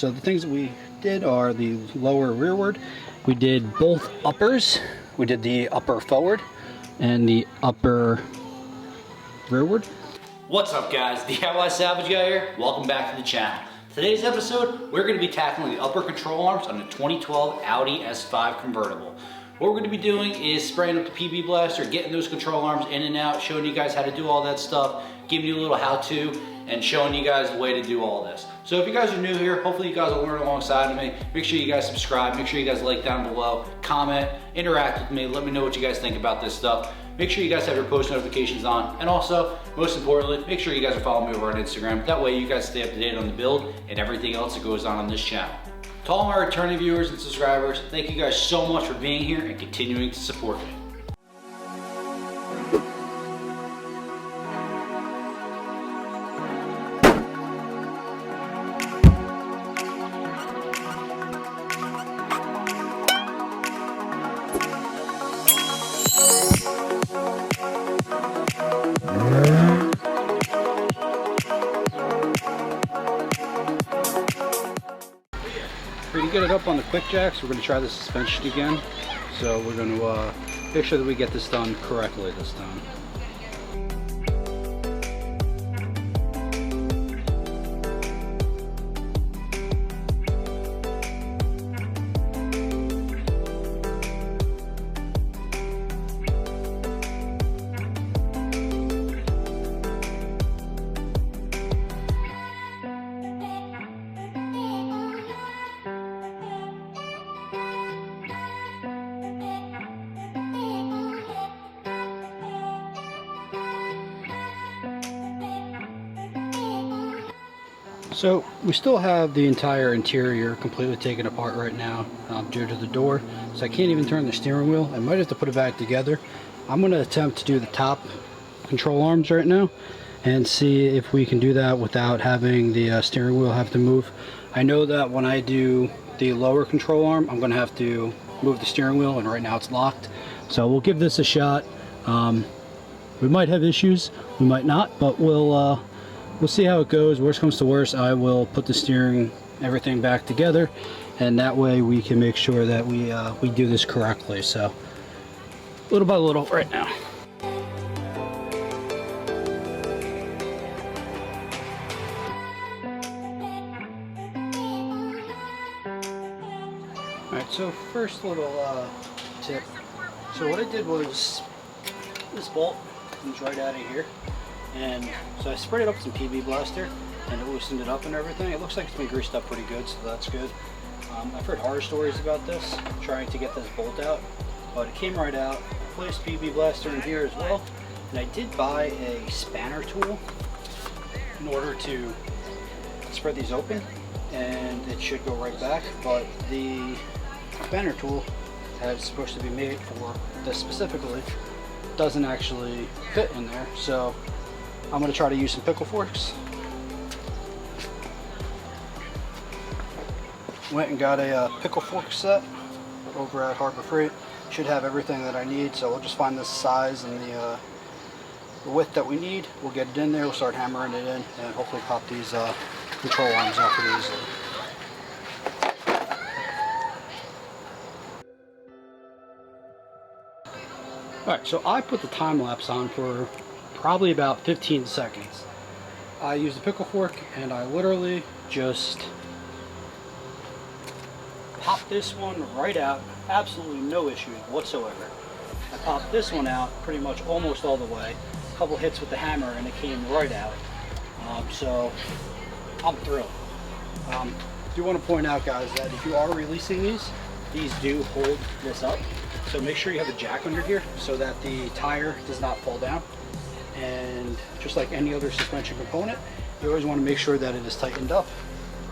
So the things that we did are the lower rearward. We did both uppers. We did the upper forward and the upper rearward. What's up guys, DIY Salvage Guy here. Welcome back to the channel. Today's episode, we're going to be tackling the upper control arms on the 2012 Audi S5 convertible. What we're going to be doing is spraying up the PB blaster, getting those control arms in and out, showing you guys how to do all that stuff, giving you a little how-to, and showing you guys the way to do all this. So if you guys are new here, hopefully you guys will learn alongside of me. Make sure you guys subscribe, make sure you guys like down below, comment, interact with me, let me know what you guys think about this stuff. Make sure you guys have your post notifications on, and also, most importantly, make sure you guys are following me over on Instagram. That way you guys stay up to date on the build and everything else that goes on this channel. To all my returning viewers and subscribers, thank you guys so much for being here and continuing to support me. We're going to get it up on the quick jacks. We're going to try the suspension again. So we're going to make sure that we get this done correctly this time. So we still have the entire interior completely taken apart right now due to the door, so I can't even turn the steering wheel. I might have to put it back together. I'm going to attempt to do the top control arms right now and see if we can do that without having the steering wheel have to move. I know that when I do the lower control arm, I'm going to have to move the steering wheel, and right now it's locked. So we'll give this a shot. We might have issues, we might not, but we'll see how it goes. Worst comes to worst, I will put the steering, everything back together, and that way we can make sure that we do this correctly. So, little by little right now. Alright, so first little tip. So what I did was, this bolt comes right out of here. And so I sprayed it up with some PB blaster and it loosened it up and everything. It looks like it's been greased up pretty good, so that's good. I've heard horror stories about this, trying to get this bolt out, but it came right out. I placed PB blaster in here as well, and I did buy a spanner tool in order to spread these open, and it should go right back, but the spanner tool that's supposed to be made for this specifically doesn't actually fit in there, so I'm going to try to use some pickle forks. Went and got a pickle fork set over at Harbor Freight. Should have everything that I need, so we'll just find the size and the width that we need. We'll get it in there, we'll start hammering it in, and hopefully pop these control arms out pretty easily. Alright, so I put the time lapse on for probably about 15 seconds. I used a pickle fork and I literally just popped this one right out, absolutely no issues whatsoever. I popped this one out pretty much almost all the way, a couple hits with the hammer and it came right out. So I'm thrilled. I do want to point out, guys, that if you are releasing these do hold this up. So make sure you have a jack under here so that the tire does not fall down. And just like any other suspension component, you always want to make sure that it is tightened up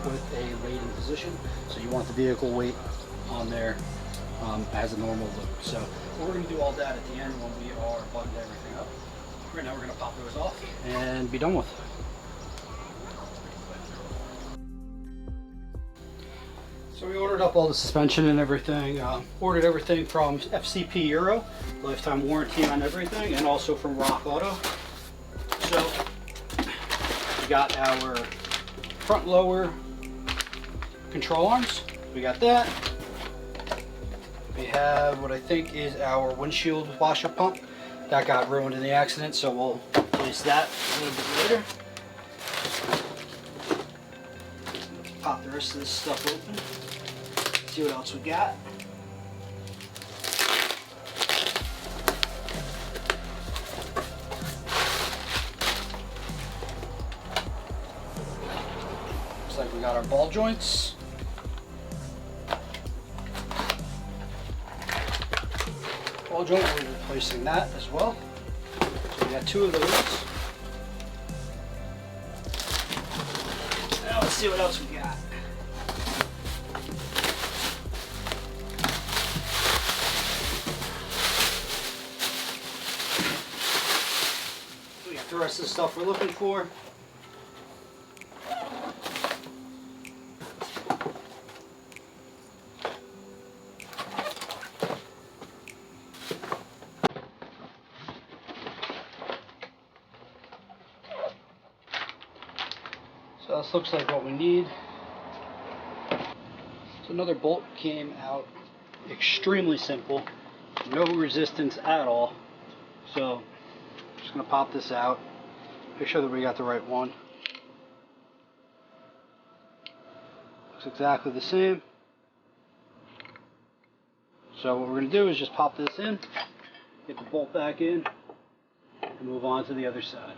with a laden position. So you want the vehicle weight on there as a normal loop. So we're going to do all that at the end when we are buttoned everything up. Right now we're going to pop those off and be done with it. So we ordered up all the suspension and everything, ordered everything from FCP Euro, lifetime warranty on everything, and also from Rock Auto. So we got our front lower control arms. We got that. We have what I think is our windshield washer pump. That got ruined in the accident, so we'll replace that a little bit later. Pop the rest of this stuff open. See what else we got. Looks like we got our ball joints. Ball joint, we'll be replacing that as well. So we got 2 of those. Now let's see what else we got. We got the rest of the stuff we're looking for. So this looks like what we need. So another bolt came out extremely simple, no resistance at all. So I'm just going to pop this out, make sure that we got the right one. Looks exactly the same. So what we're going to do is just pop this in, get the bolt back in, and move on to the other side.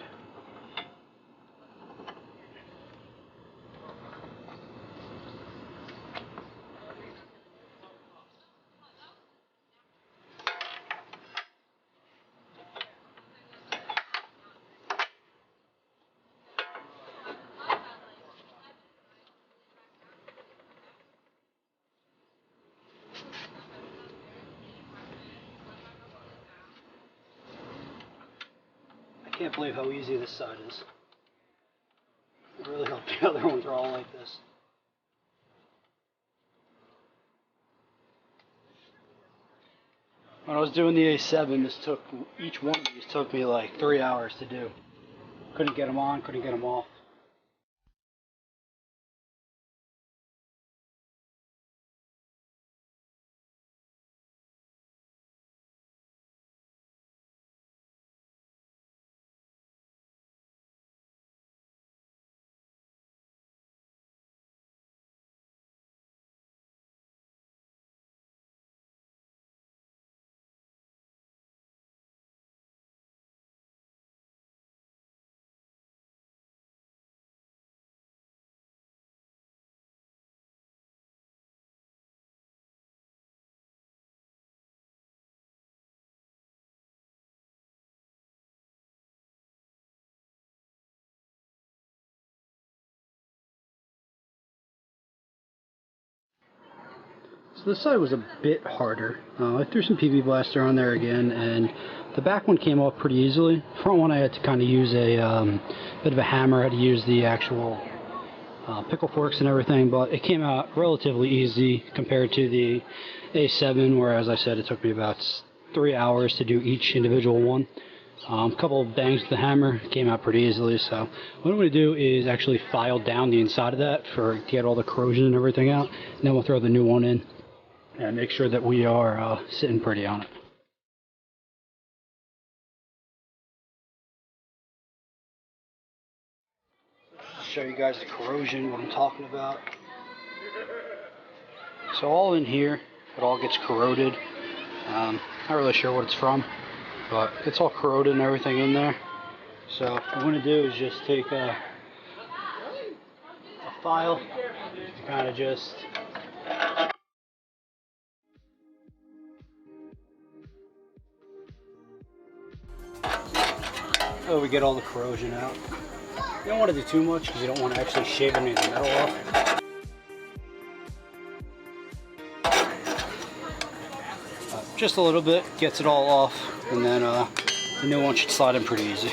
I can't believe how easy this side is. I really hope the other ones are all like this. When I was doing the A7, each one of these took me like 3 hours to do. Couldn't get them on, couldn't get them off. So this side was a bit harder. I threw some PB Blaster on there again, and the back one came off pretty easily. Front one I had to kind of use a bit of a hammer. I had to use the actual pickle forks and everything, but it came out relatively easy compared to the A7, where, as I said, it took me about 3 hours to do each individual one. A couple of bangs with the hammer, came out pretty easily. So what I'm going to do is actually file down the inside of that to get all the corrosion and everything out, and then we'll throw the new one in and make sure that we are sitting pretty on it. I'll show you guys the corrosion, what I'm talking about. So all in here, it all gets corroded. Not really sure what it's from, but it's all corroded and everything in there. So what I'm going to do is just take a file and kind of just we get all the corrosion out. You don't want to do too much because you don't want to actually shave any of the metal off. Just a little bit, gets it all off, and then the new one should slide in pretty easy.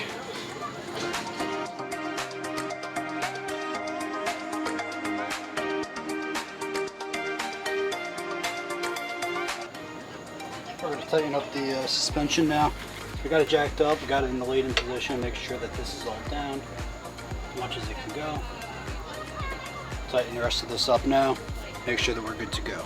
We're going to tighten up the suspension now. We got it jacked up, we got it in the laden position, make sure that this is all down as much as it can go. tighten the rest of this up now, make sure that we're good to go.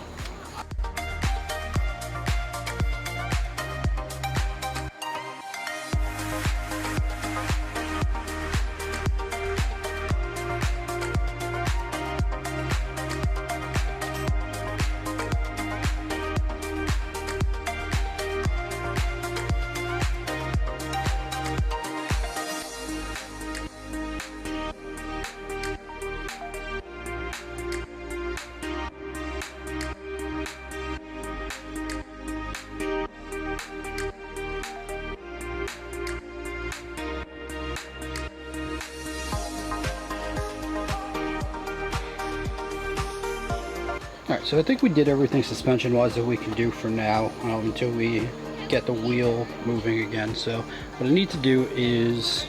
Alright, so I think we did everything suspension wise that we can do for now until we get the wheel moving again. So what I need to do is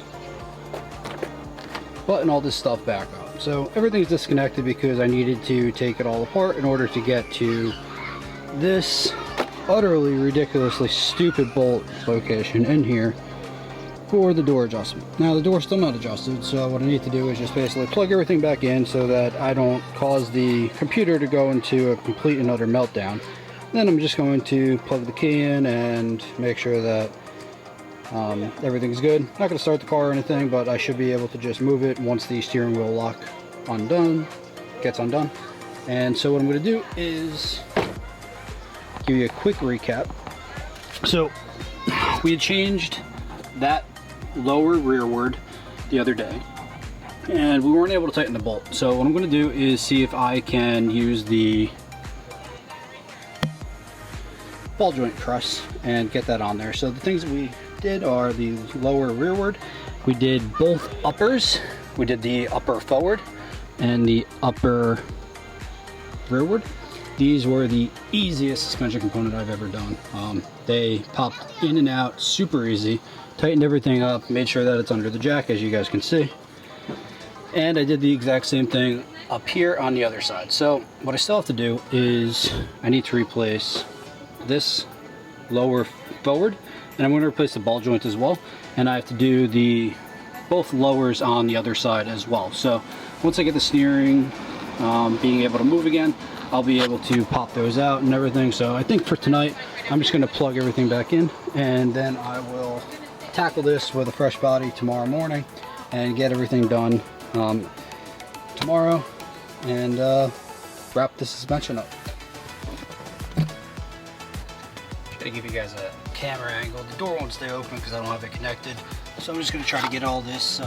button all this stuff back up. So everything's disconnected because I needed to take it all apart in order to get to this utterly ridiculously stupid bolt location in here for the door adjustment. Now the door's still not adjusted, so what I need to do is just basically plug everything back in so that I don't cause the computer to go into a complete and utter meltdown. Then I'm just going to plug the key in and make sure that everything's good. Not going to start the car or anything, but I should be able to just move it once the steering wheel lock gets undone. And so what I'm going to do is give you a quick recap. So we had changed that lower rearward the other day and we weren't able to tighten the bolt. So what I'm going to do is see if I can use the ball joint truss and get that on there. So the things that we did are the lower rearward. We did both uppers. We did the upper forward and the upper rearward. These were the easiest suspension component I've ever done. They popped in and out super easy. Tightened everything up, made sure that it's under the jack, as you guys can see. And I did the exact same thing up here on the other side. So what I still have to do is I need to replace this lower forward, and I'm going to replace the ball joint as well. And I have to do both lowers on the other side as well. So once I get the steering being able to move again, I'll be able to pop those out and everything. So I think for tonight, I'm just going to plug everything back in, and then I will tackle this with a fresh body tomorrow morning and get everything done tomorrow and wrap the suspension up. Gotta give you guys a camera angle. The door won't stay open because I don't have it connected, so I'm just going to try to get all these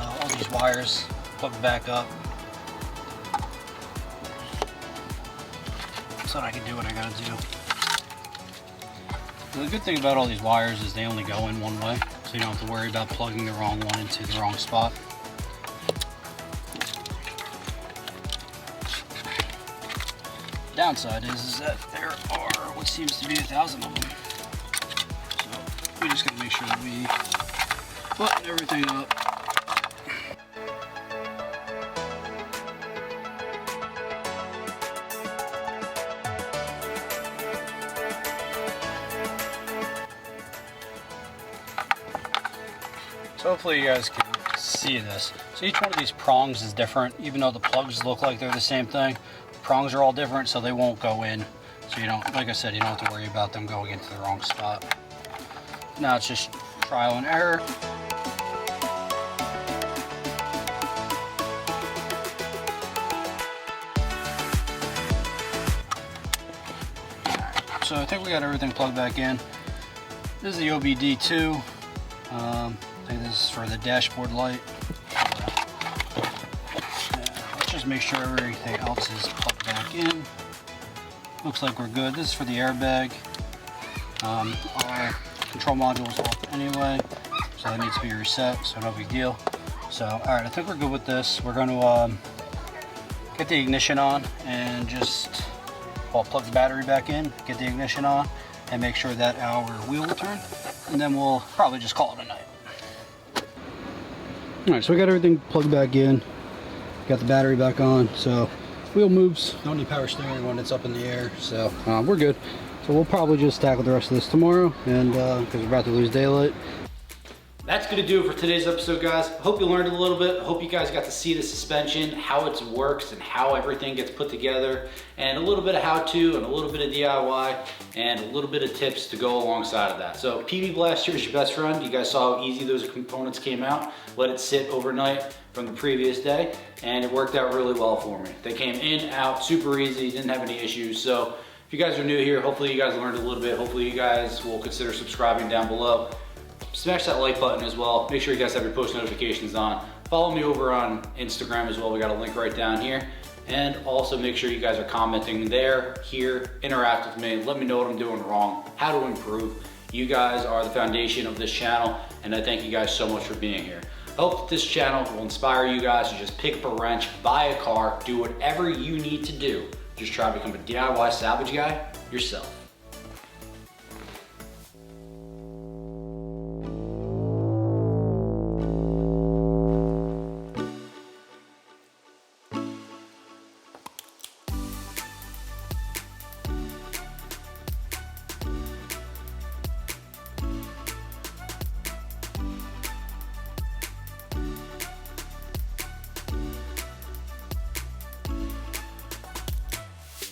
wires plugged back up so that I can do what I gotta do. The good thing about all these wires is they only go in one way, so you don't have to worry about plugging the wrong one into the wrong spot. The downside is that there are what seems to be 1,000 of them. So we just gotta make sure that we button everything up. So hopefully you guys can see this. So each one of these prongs is different, even though the plugs look like they're the same thing. The prongs are all different, so they won't go in. So you don't, like I said, you don't have to worry about them going into the wrong spot. Now it's just trial and error. Alright, so I think we got everything plugged back in. This is the OBD2. I think this is for the dashboard light. Let's just make sure everything else is plugged back in. Looks like we're good. This is for the airbag. Our control module is off anyway, so that needs to be reset, so no big deal. So, alright, I think we're good with this. We're going to get the ignition on and just plug the battery back in, get the ignition on, and make sure that our wheel will turn, and then we'll probably just call it a night. Alright, so we got everything plugged back in, got the battery back on, so wheel moves, don't need power steering when it's up in the air, so we're good. So we'll probably just tackle the rest of this tomorrow, and because we're about to lose daylight. That's gonna do it for today's episode, guys. Hope you learned a little bit. Hope you guys got to see the suspension, how it works and how everything gets put together, and a little bit of how-to and a little bit of DIY and a little bit of tips to go alongside of that. So PB Blaster is your best friend. You guys saw how easy those components came out. Let it sit overnight from the previous day, and it worked out really well for me. They came in, out, super easy, didn't have any issues. So if you guys are new here, hopefully you guys learned a little bit. Hopefully you guys will consider subscribing down below. Smash that like button as well. Make sure you guys have your post notifications on. Follow me over on Instagram as well. We got a link right down here. And also make sure you guys are commenting there, here, interact with me. Let me know what I'm doing wrong, how to improve. You guys are the foundation of this channel, and I thank you guys so much for being here. I hope that this channel will inspire you guys to just pick up a wrench, buy a car, do whatever you need to do. Just try to become a DIY salvage guy yourself.